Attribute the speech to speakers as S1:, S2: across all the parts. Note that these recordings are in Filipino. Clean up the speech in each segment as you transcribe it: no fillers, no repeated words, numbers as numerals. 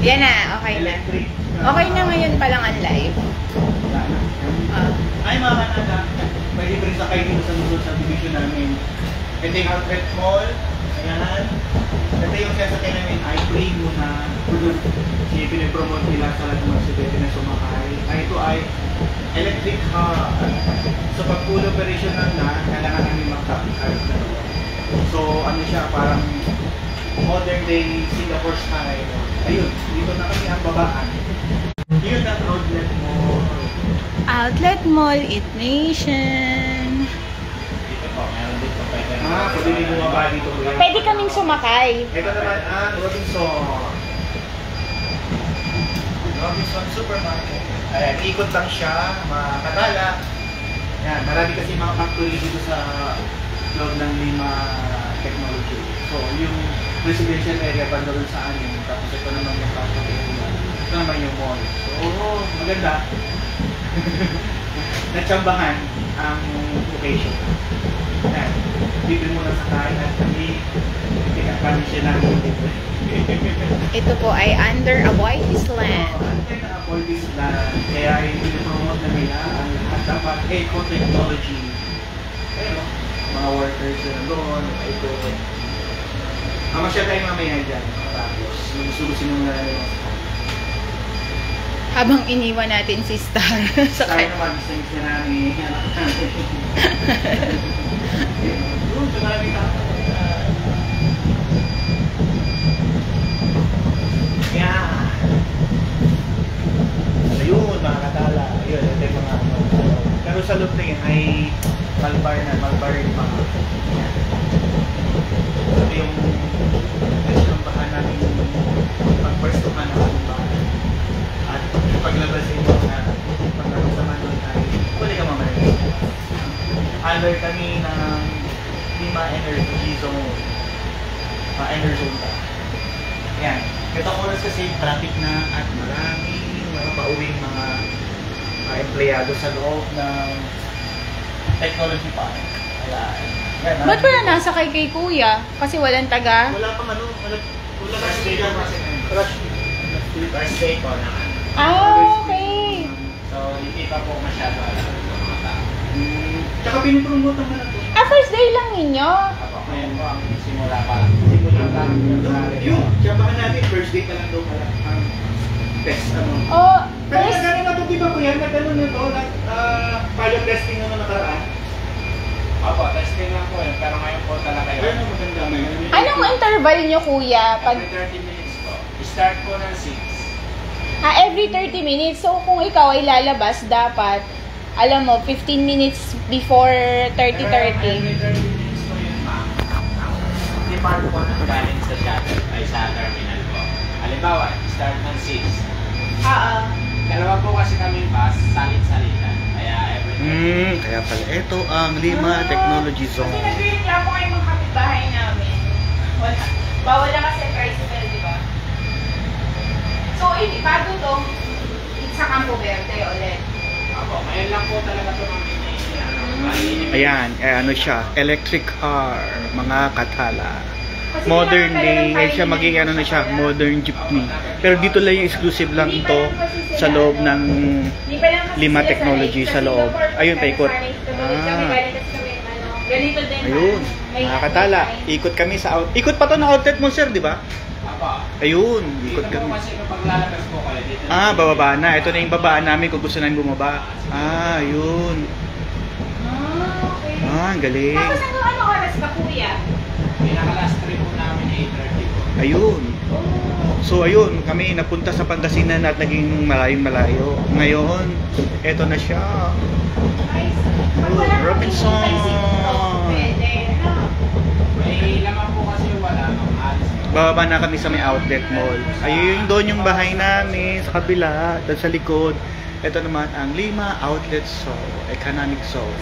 S1: Yan na, okay na.
S2: Electric.
S1: Okay na ngayon pa lang ang live.
S2: Ay mga kanada, pwede pa rin sakay dito sa lungsod sa division namin. Ito yung outlet mall. Ayan. Ito yung sasakay namin ay free muna. Kasi pinipromote nila sa lahat ng mga estudyante na sumakay. Ay ito ay electric car. So pag full operational na, kailangan namin mag-tap card na. So ano siya, parang modern day Singapore style. Ayun, dito na kami ang babaan. Yun ang outlet mall.
S1: Outlet Mall, Eat Nation.
S2: Dito po, meron dito pwede. Pwede din bumaba dito.
S1: Pwede kaming sumakay.
S2: Ito naman ang Robinson. Robinson Supermarket. Ayan, ikot lang siya, makatala. Ayan, marami kasi mga factory dito sa loob ng Lima Technology. So, yung residential area banda doon sa amin. Tapos ito naman yung factory area. Ito naman yung mall. So, maganda. Natsambahan ang location. Ayan, dito muna sa kain at kami pinakami siya namin dito.
S1: Ito po ay under a Whitey's land.
S2: Under a Whitey's land. Kaya pinipromote na nila ang lahat dapat eco-technology. Pero, mga workers na doon, ito. Mamasya tayo mamaya dyan. Tapos, sulusin muna namin ang
S1: Habang iniwan natin si Star sa
S2: tayo naman, gusto na namin. Doon, sa maraming kapag. Yeah. Ayun, mga katala. Ayun, ito yung mga ano. Pero sa loob na yun ay Malbar na, Malbar yung mga. Yan. Ito yung bahan namin pagpwestuhan ng ating bahan. At paglabas ito na pagkaroon sa manon ay huli ka mamaya. Under kami ng Lima Energy Zone. Energy Zone pa. Yan. Itong oras kasi traffic na at maraming mga pauwing mga empleyado sa loob ng technology park. Ayan.
S1: Ba't wala nasa kay Kuya? Kasi walang taga?
S2: Wala pang ano, wala first day ko kasi. First day ko na.
S1: Okay.
S2: So, hindi pa po masyado alam ng mga tao. Tsaka pinipromote naman ito.
S1: First day lang ninyo?
S2: Apo, ngayon po ang simula pa. Simula lang. Yung, tsabahan natin, first day pa lang daw pala ang test.
S1: Oh,
S2: Pero
S1: first...
S2: nagano na ito, di ba po yan? Nagano na ito, pilot testing naman nakaraan.
S3: Opo, testing lang po yun. Pero ngayon po talaga yun.
S2: Ayun ang maganda ngayon.
S1: Anong interval nyo, Kuya?
S3: Every 30 minutes po. Start po ng 6.
S1: Every 30 minutes. So, kung ikaw ay lalabas, dapat, alam mo, 15 minutes before 30:30.
S3: Every 30 minutes po yun, ma'am. Ang depart po ng galing sa shuttle ay sa terminal po. Halimbawa, start ng 6. Dalawa po kasi kaming bus, salit-salitan. Kaya every 30
S2: Kaya pala, ito ang Lima Technology Zone.
S1: Kasi nagreklamo kayo mga kapitbahay namin. Wala. Bawal na kasi tricycle, di ba? So, bago to, sa Campo Verde ulit.
S3: Opo, ngayon lang po talaga ito kami
S2: Ayan, ano siya, electric car, mga katala. Modern day, siya magiging ano na siya, modern jeepney. Pero dito lang yung exclusive lang ito sa loob ng Lima Technology sa loob. Ayun, paikot. Ayun, mga katala, ikot kami sa ikot pa to na outlet mo, sir, di ba? Ayun, ikot
S3: Dito po
S2: kami.
S3: kasi nung paglalabas po kayo dito.
S2: Bababa na. Ito na yung babaan namin kung gusto namin bumaba. Ayun.
S1: Okay.
S2: Ang galing.
S1: Tapos ano oras ka, Kuya?
S3: Pinaka-last trip po namin 8:30 po.
S2: Ayun.
S1: Oh.
S2: So ayun, kami napunta sa Pangasinan at naging malayo. Ngayon, eto na siya.
S1: Nice.
S2: Robinson.
S1: Pwede.
S3: May laman po kasi wala. Alis po.
S2: Bababa na kami sa may outlet mall. Ayun, doon yung bahay namin sa kabila, doon sa likod. Ito naman ang Lima Outlet Zone, Economic Zone.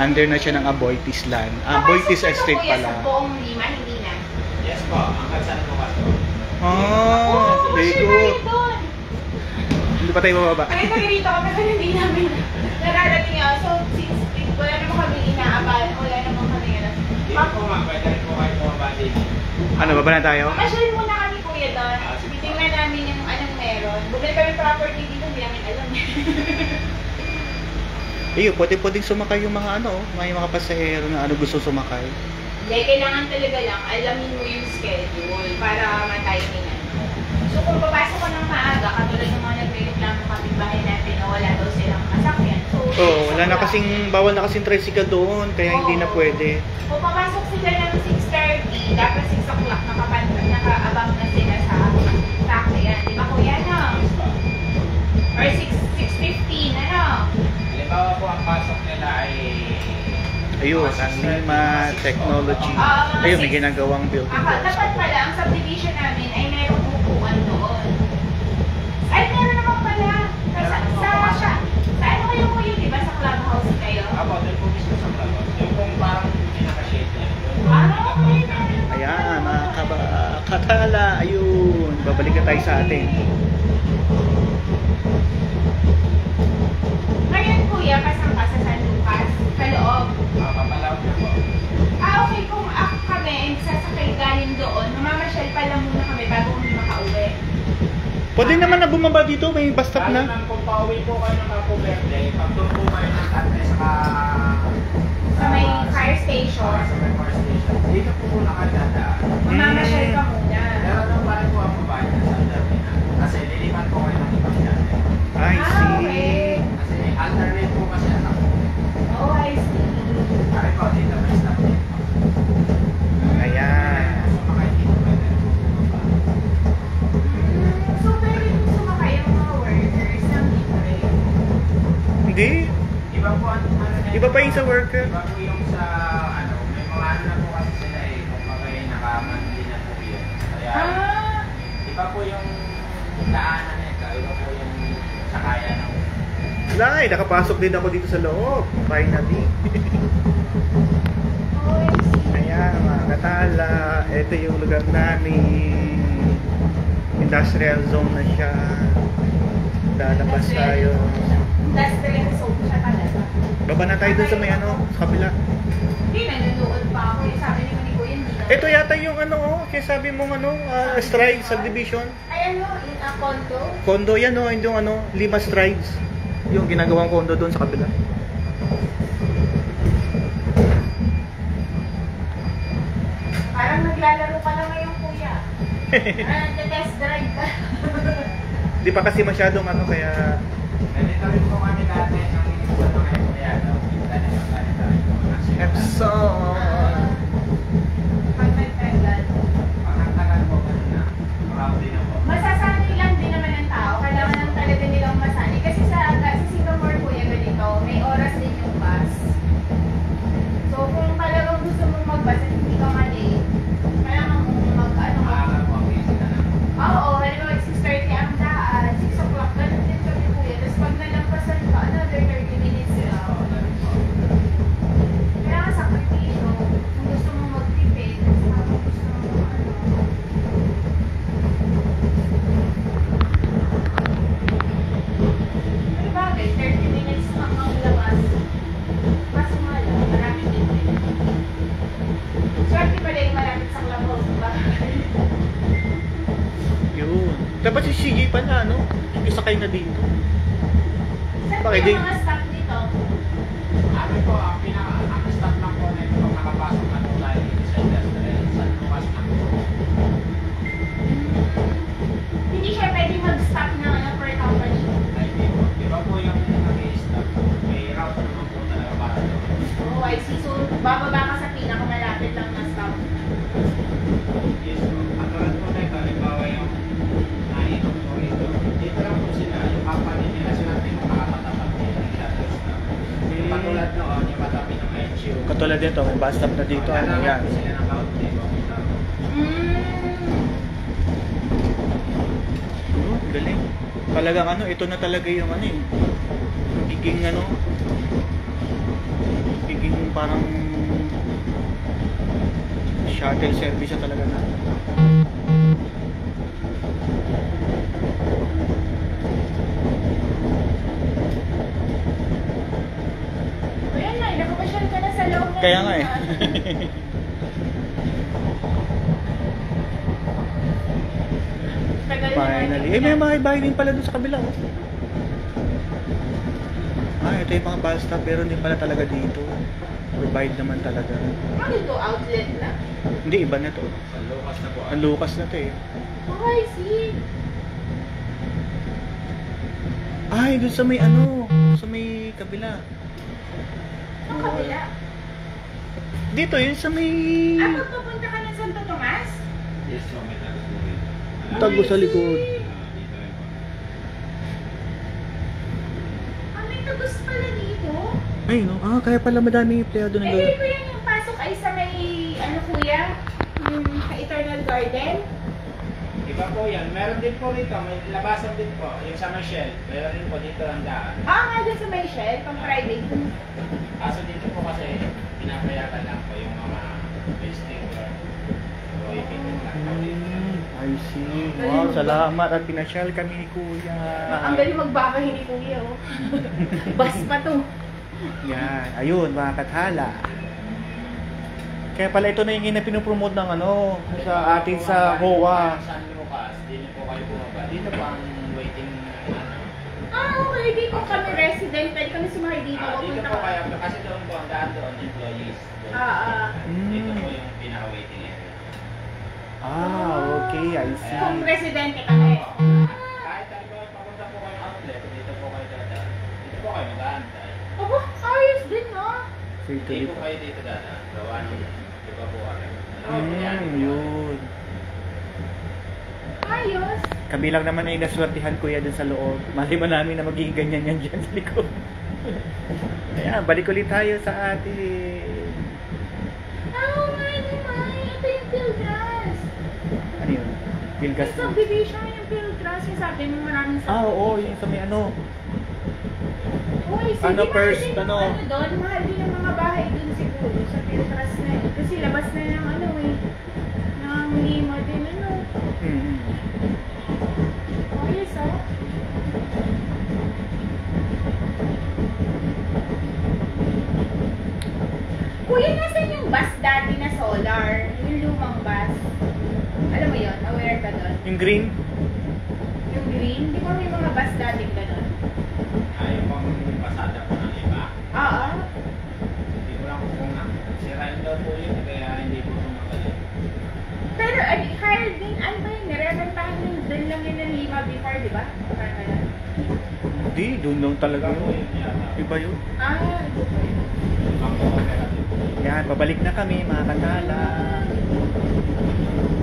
S2: Under na siya ng Aboitiz land. Aboitiz Estate pala.
S1: Sa buong Lima, hindi na.
S3: Yes po, hanggang saan po kasi.
S2: Very good. Hindi pa tayo bababa.
S1: Kaya nagirito kami kasi hindi namin nararating ako. So, since wala naman kami inaabalan, wala naman kami
S3: Dito po ma'am, pwede rin po kayo bumaba dito.
S2: Ano, baba na tayo?
S1: Masyal muna kami, Kuya, doon. Titingnan namin yung bumili kami property dito, hindi namin alam.
S2: Ayun, pwedeng sumakay yung mga ano, may mga pasahero na ano gusto sumakay.
S1: Hindi, kailangan talaga lang, alamin mo yung schedule para ma-timingan. So kung papasok ko ng maaga, katulad ng mga nagre-reklamo kapitbahay natin na wala daw silang masakyan. So,
S2: Wala na bawal na kasing tricycle doon, kaya hindi na pwede.
S1: Kung papasok sila ng 6:30, dapat 6 o'clock nakaabang na sila sa sakyan. Di ba kuya, no? Or 6:15, ano?
S3: Halimbawa po ang pasok nila ay
S2: Ayun, ang Lima Technology. Ayun, may ginagawang building doon.
S1: Dapat pala, ang subdivision namin ay merong upuan doon. Ay, meron naman pala. Sa ano kayo kuya, di ba? Sa clubhouse kayo?
S3: Apo, doon po mismo sa clubhouse. Yung kung parang pinaka-shade niya.
S1: Okay.
S2: Ayan, mga katala. Ayun, babalik na tayo sa atin.
S1: Ngayon kuya, kasang ka sa San Lucas, sa loob.
S3: Papalaw na po.
S1: Okay, kung ako kami, sasakay galing doon, mamamasyal pa lang muna kami bago kami makauwi.
S2: Pwede naman na bumaba dito, may bus stop
S3: Lalo
S2: na.
S3: nang kung pauwi po kayo ng Capo Verde, pag doon po kayo ng Tatay
S1: Sa may fire station,
S3: sa may fire station, dito po muna kayo dadaan.
S1: mamamasyal ka muna.
S3: Pero doon pa rin po ang babae na sa terminal. Kasi lilipat po kayo ng ibang dati.
S2: I see.
S1: Okay.
S3: Kasi alternate po kasi ang ako.
S1: Oh, I see.
S3: Kaya po, dito may stop dito.
S2: Ayan.
S3: Sumakay dito, pwede po bumaba.
S1: So, pwede yung sumakay yung mga workers ng libre.
S2: Hindi.
S3: Iba po ano na
S2: Iba pa yung sa worker.
S3: Iba po yung sa ano, may mga ano na po kasi sila eh, kung bagay nakamanli na po yun. Kaya, iba po yung daanan nito, iba po yung sakaya ng
S2: Wala nakapasok din ako dito sa loob. Finally.
S1: Oh, I see.
S2: Ayan, mga katala. Ito yung lugar namin. Industrial zone na siya. Lalabas tayo.
S1: Industrial zone siya talaga.
S2: Baba na tayo dun sa may ano, sa kabila.
S1: Hindi, nanonood pa ako. Sabi ni Kuya, hindi na.
S2: Ito yata yung ano, kaya sabi mong ano, Stride Subdivision.
S1: Ay, ano, in a condo?
S2: Condo yan, yung ano, Lima Strides. Yung ginagawang condo doon sa kabila.
S1: Parang naglalaro ka lang ngayon, Kuya. Nag-test drive ka.
S2: Di pa kasi masyadong ano, kaya...
S3: ganito rin po kami dati ng sa mga empleyado. Ganito po.
S2: Epson!
S1: Pag nagtagal.
S3: Pangatagal po ganun na. Marami na po.
S1: Masasanay lang din naman ng tao. Kailangan lang talaga nilang masanay. Kasi sa Singapore, Kuya, ganito, may oras din yung bus. So, kung talagang gusto mong mag-bus at hindi ka malate, kailangan mong mag-ano ka.
S3: Maaga po ang busy na lang.
S1: Oo, halimbawa 6:30 ang daan, 6 o'clock, ganun din kami Kuya. Tapos pag nalampasan ka, another 30 minutes lang. Kaya nga sakripisyo, kung gusto mong magtipid, kung gusto mong ano. Pero bagay, 30 minutes lang ang labas. Mas mahal, marami din. Swerte pala yung malapit sa clubhouse, diba?
S2: Yun. Dapat si CJ pala, no? Isakay na dito.
S1: Saan
S2: Bakit
S1: yung
S2: di-
S1: mga staff dito?
S3: Ano po, ang start lang po na ito, nakapasok na po tayo dito sa industrial. Sa lumas na po.
S1: Hindi siya pwede mag-stop ng ano per company.
S3: Ay, di po. Iba po yung nag-i-stop. May route naman po talaga para doon.
S1: Oh, I see. So, bababa ka sa pinakamalapit lang na stop.
S3: Yes po. Katulad po na ito, halimbawa yung nainom po ito. Dito lang po sila, yung company nila sila pinakakatapat nila ng shuttle stop. Katulad noon, yung matabi ng HU.
S2: Katulad dito, may bus stop na dito. Ano yan?
S3: po sila ng county.
S2: Galing. Talagang ano, ito na talaga yung ano eh. Magiging ano, magiging parang shuttle service na talaga na.
S1: Ayan na, nakapasyal ka na sa loob. ng-
S2: Kaya nga eh.
S1: Tagal na
S2: Finally. Eh, may mga bahay din pala dun sa kabila, oh. Ito yung mga bus stop, pero hindi pala talaga dito. Provide naman talaga.
S1: Ano to? Outlet na?
S2: Hindi, iba na to.
S3: San Lucas na po.
S2: Ang Lucas na to eh.
S1: Oh, I see.
S2: Ay, dun sa may ano, sa may kabila.
S1: Ang kabila.
S2: Dito, yun sa may...
S1: Magpapunta ka ng Santo Tomas?
S3: Yes, so may tago po rin.
S2: Tago sa likod.
S3: Dito rin po.
S1: May tagos pala dito.
S2: Ay, no? Kaya pala madaming empleyado ng
S1: Hindi ko yan yung pasok ay sa may, ano kuya? Sa Eternal Garden?
S3: Iba po yan. Meron din po rito. May labasan din po. Yung sa Michelle. Meron din po dito ang daan.
S1: Nga dun sa may Shell, pang private.
S3: Kaso dito po kasi pinapayagan lang po yung mga visiting or so ipitin lang po dito.
S2: I see. Wow, salamat at pinasyal kami ni Kuya.
S1: Ang galing magbaka hindi kuya, oh. Bas pa to.
S2: Yan, ayun mga kathala. Kaya pala ito na yung pinopromote ng ano sa atin sa HOA.
S3: San Lucas, dito po kayo bumaba. Dito po ang waiting
S1: Okay. Dito kami resident. Pwede kami sumakay dito.
S3: dito po kayo, kasi doon po ang daan doon, employees. Doon. Dito po yung pinaka-waiting area.
S2: Okay, I see.
S1: Kung residente kami.
S3: Kahit ano po, papunta po kayo outlet, dito po kayo dadaan. Dito po kayo mag-aantay.
S1: Aba, ayos din, no?
S3: Hindi po kayo dito dadaan. Gawa nung iba po kami.
S2: Yun.
S1: Ayos.
S2: Kami lang naman ay naswertihan Kuya dun sa loob. Mali mo namin na magiging ganyan yan dyan sa likod. Ayan, balik ulit tayo sa atin.
S1: Nga naman. Ito yung Pilgras.
S2: Ano yun? Pilgas.
S1: Yung subdivision yung Pilgras. Yung sabi mo maraming
S2: Oo, yung sa may ano.
S1: Uy, sige,
S2: Ano first,
S1: mahal din
S2: ano?
S1: yung doon, mahal din ang mga bahay doon siguro sa Piltras na yun. Kasi labas na ng ano eh, ng lima din ano. Ayos ah. Kuya, nasan yung bus dati na solar? Yung lumang bus. Alam mo yun? Aware ka doon?
S2: Yung green?
S1: Yung green? Di ba may mga bus dati gano'n?
S3: Ayaw pang pasada po ng iba.
S1: Oo.
S3: Hindi ko lang kung sirain daw po yun, kaya hindi po sumagaling.
S1: Pero higher din, ano ba yun? Nire-rentahan yung doon lang yun ng lima before, di ba? Parang ganun.
S2: Hindi, doon lang talaga
S3: Iba po
S2: yun.
S3: yun yata.
S2: Iba yun.
S1: Ito po yun.
S3: Ang cooperative.
S2: Yan, babalik na kami mga kathala.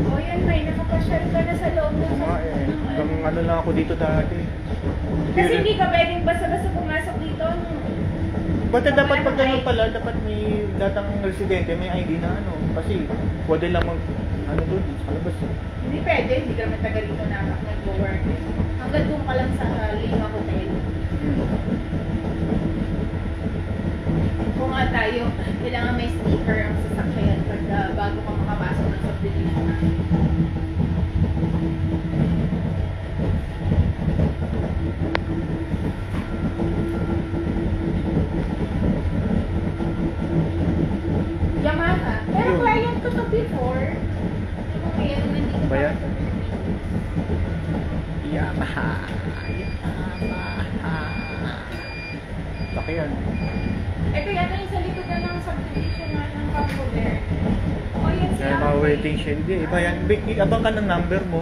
S1: O yan, may nakapasyal ka na sa loob ng
S2: Hanggang ano lang ako dito dati.
S1: Kasi hindi ka pwedeng basta-basta pumasok dito.
S2: Ba't dapat pag ganun pala, dapat may datang residente, may ID na ano. Kasi pwede lang mag, ano doon, sa labas.
S1: Hindi pwede, hindi ka naman taga rito na nag-work. Hanggang doon ka lang sa Lima Hotel. Kung nga tayo, kailangan may sticker ang sasakyan pag bago ka makapasok ng subdivision namin. Yamaha. Pero
S2: Yun.
S1: client ko to before. Kaya nandito
S2: Ba yan?
S1: pa ako sa Pilipinas.
S2: Yamaha. Yamaha. Laki yan.
S1: Ito yata yung sa likod na ng subdivision na ng Campo Verde. O yan si
S2: Kaya mga
S1: Ate.
S2: waiting shed. Hindi, iba yan. Abang ka ng number mo.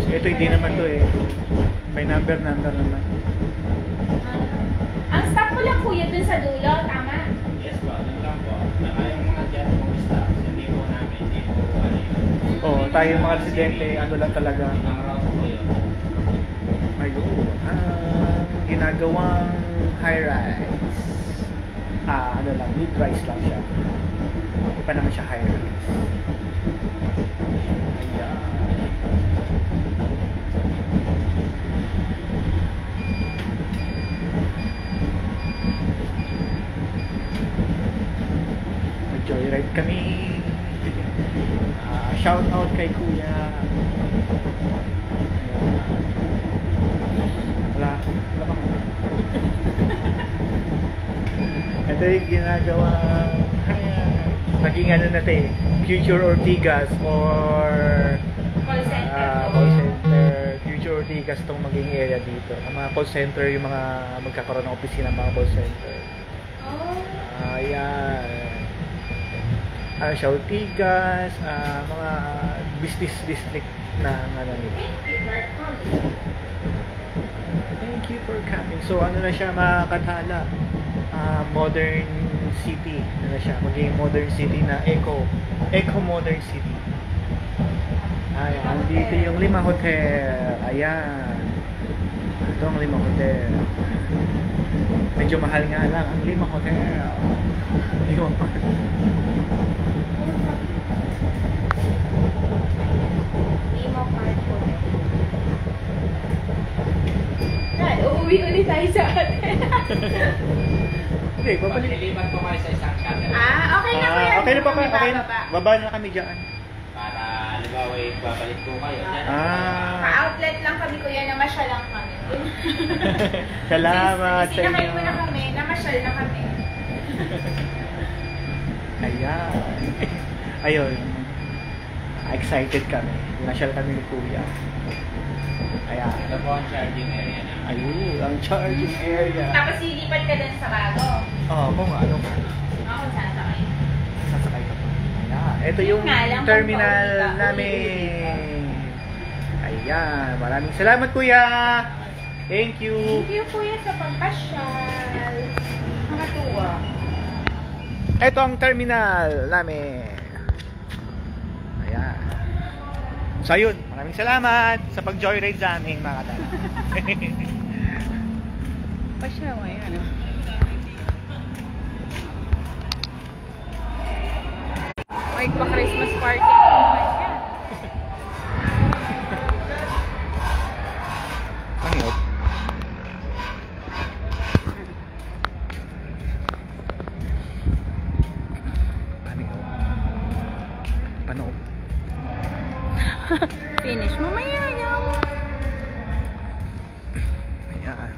S2: So, ito hindi naman to eh. May number naman.
S1: Ang stop ko lang kuya dun sa dulo, tama?
S3: Yes po, yun lang po. Naka yung mga dyan pong staff, hindi po namin, hindi po ano yun.
S2: Oo, tayo mga residente, ano lang talaga.
S3: Ang route po yun.
S2: Ayun. Ginagawang high-rise. Ano lang, mid-rise lang siya. Hindi pa naman siya high-rise. Ayan. Mag-joyride kami. Shout out kay Kuya. Wala kang ito yung ginagawa naging ano natin Future Ortigas or
S1: Call center.
S2: call center Ortigas tong maging area dito. Ang mga call center, yung mga magkakaroon ng opisina ng mga call center.
S1: Oh.
S2: Ayan. Ano siya, Ortigas, mga business district na ano nito. Thank you for coming. So ano na siya, mga katala, modern city. Ano na siya, maging modern city na eco modern city. Ayan, andito yung Lima Hotel. Ayan. Ito ang Lima Hotel. Medyo mahal nga lang ang Lima Hotel. Lima Hotel.
S1: Lima Park Hotel. Yan, uuwi ulit tayo sa hotel.
S2: Hindi, babalik.
S3: Maglilipat po kayo sa isang shuttle.
S1: Okay na po yan.
S2: Okay na po kayo. Okay na.
S1: Bababa.
S2: Baba na kami dyan.
S3: Para, halimbawa, babalik po kayo. Dyan.
S1: Pa-outlet lang kami kuya, namasyal lang kami.
S2: Salamat sa
S1: Sinakay
S2: inyo.
S1: mo na kami, namasyal na kami.
S2: Ayan. Ayun. Excited kami. Nasyal kami ni Kuya. Ayan.
S3: Ito po ang charging area na.
S2: Ayun, ang charging area.
S1: Tapos lilipat ka din sa bago.
S2: Oo, kung ano ka.
S1: Ako sasakay.
S2: Sasakay ka pa. Ayan. Ito yung
S1: Nga lang,
S2: terminal
S1: kung pauwi ka,
S2: namin. Ayan. Maraming salamat, Kuya. Thank you.
S1: Thank you kuya sa pagpasyal. Nakatuwa.
S2: Ito ang terminal namin. Ayan. So ayun, maraming salamat sa pag-joyride sa amin, mga katala.
S1: Pasyal mo yan. Ay, pa-Christmas party. Oh my God.
S2: Ang yun? Paano?
S1: Finish mo mayayaw.
S2: Ayan.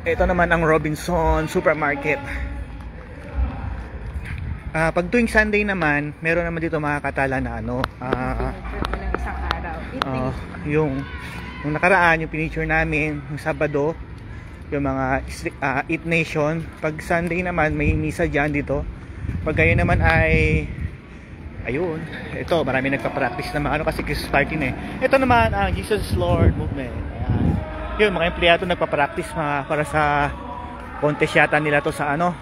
S2: Ito naman ang Robinson Supermarket. Pag tuwing Sunday naman, meron naman dito mga katala na ano,
S1: ng isang araw.
S2: yung nakaraan, yung pinicture namin, yung Sabado, yung mga Eat Nation. Pag Sunday naman, may misa dyan dito. Pag ngayon naman ay ayun, ito, marami nagpa-practice na ano kasi Christmas party na eh. Ito naman ang Jesus Lord Movement. Ayan. Yun, mga empleyado nagpa-practice para sa contest yata nila to sa ano,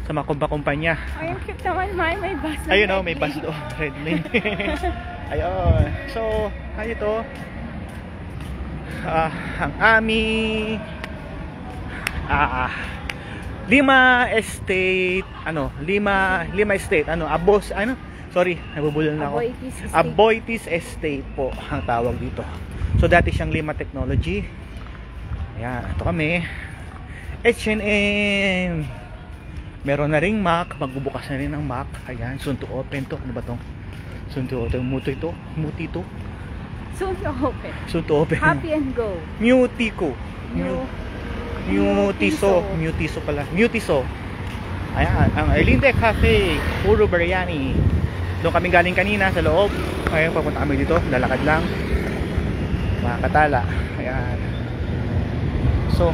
S2: sa mga kumpanya.
S1: Ay, ang cute naman, may bus na.
S2: Ayun, may bus doon. Red lane. Ayun. So, ano ito? Ang aming Lima Estate, Lima Estate, sorry, nabubulol na ako. Aboitiz Estate po ang tawag dito. So dati siyang Lima Technology. Ayan, ito kami. H&M. Meron na ring Mac, magbubukas na rin ng Mac. Ayan, soon to open to. Ano ba to? Soon to open. Muti to.
S1: Soon to open.
S2: Soon to open.
S1: Happy and go.
S2: Mutico. Mutiso pala. Mutiso. Ayan, ang Erlinde Cafe, puro biryani. Doon kami galing kanina sa loob. Ngayon papunta kami dito, lalakad lang. Mga katala. Ayan. So,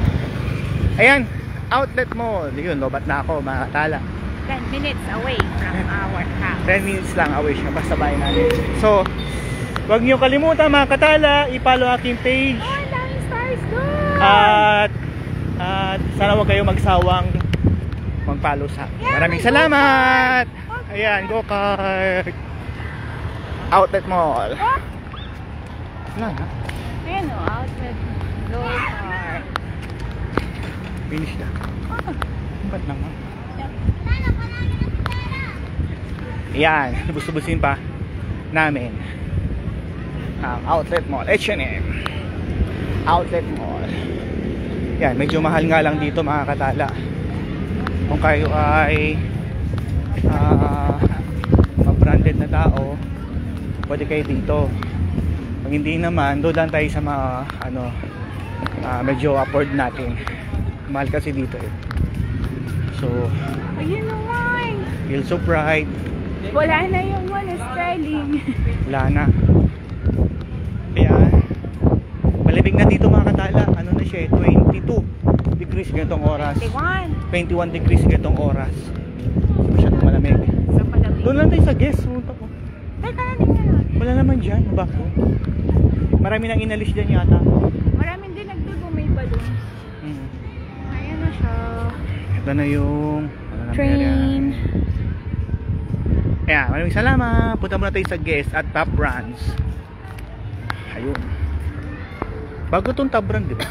S2: ayan, outlet mall. Yun, lobat na ako, mga katala.
S1: 10 minutes away from our house.
S2: 10 minutes lang away siya, basta bahay namin. So, huwag niyo kalimutan mga katala, i-follow aking page.
S1: Oh, ang daming stars doon!
S2: At sana huwag kayo magsawang mag-follow sa akin.
S1: Yeah,
S2: Maraming
S1: may
S2: salamat!
S1: go-kart!
S2: Ayan, go-kart! Outlet mall.
S1: Oh,
S2: Wala na.
S1: ayan o, outlet. Go car.
S2: Finish na. Ba't naman? Ayan, lubos-lubusin pa namin ang outlet mall. H&M outlet mall. Yan, medyo mahal nga lang dito mga katala. Kung kayo ay branded na tao, pwede kayo dito. Pag hindi naman, doon lang tayo sa mga medyo afford natin. Mahal kasi dito eh. So,
S1: Ayun o, wine.
S2: feel so bright.
S1: Wala na yung one styling.
S2: Wala na. Ayan. Malamig na dito siya eh. 22 degrees ganitong oras. 21 degrees ganitong oras. Masyadong malamig.
S1: So, palamig.
S2: Doon lang tayo sa guest room.
S1: Teka, natin.
S2: Wala naman dyan. Bako. Marami nang inalis dyan yata.
S1: Maraming din nagtubo, may balloon. Ayan na siya.
S2: Ito na yung
S1: Train.
S2: Ayan, maraming salamat. Punta muna tayo sa guest at Top Brands. Ayun. Bago tong Top Brand, di ba?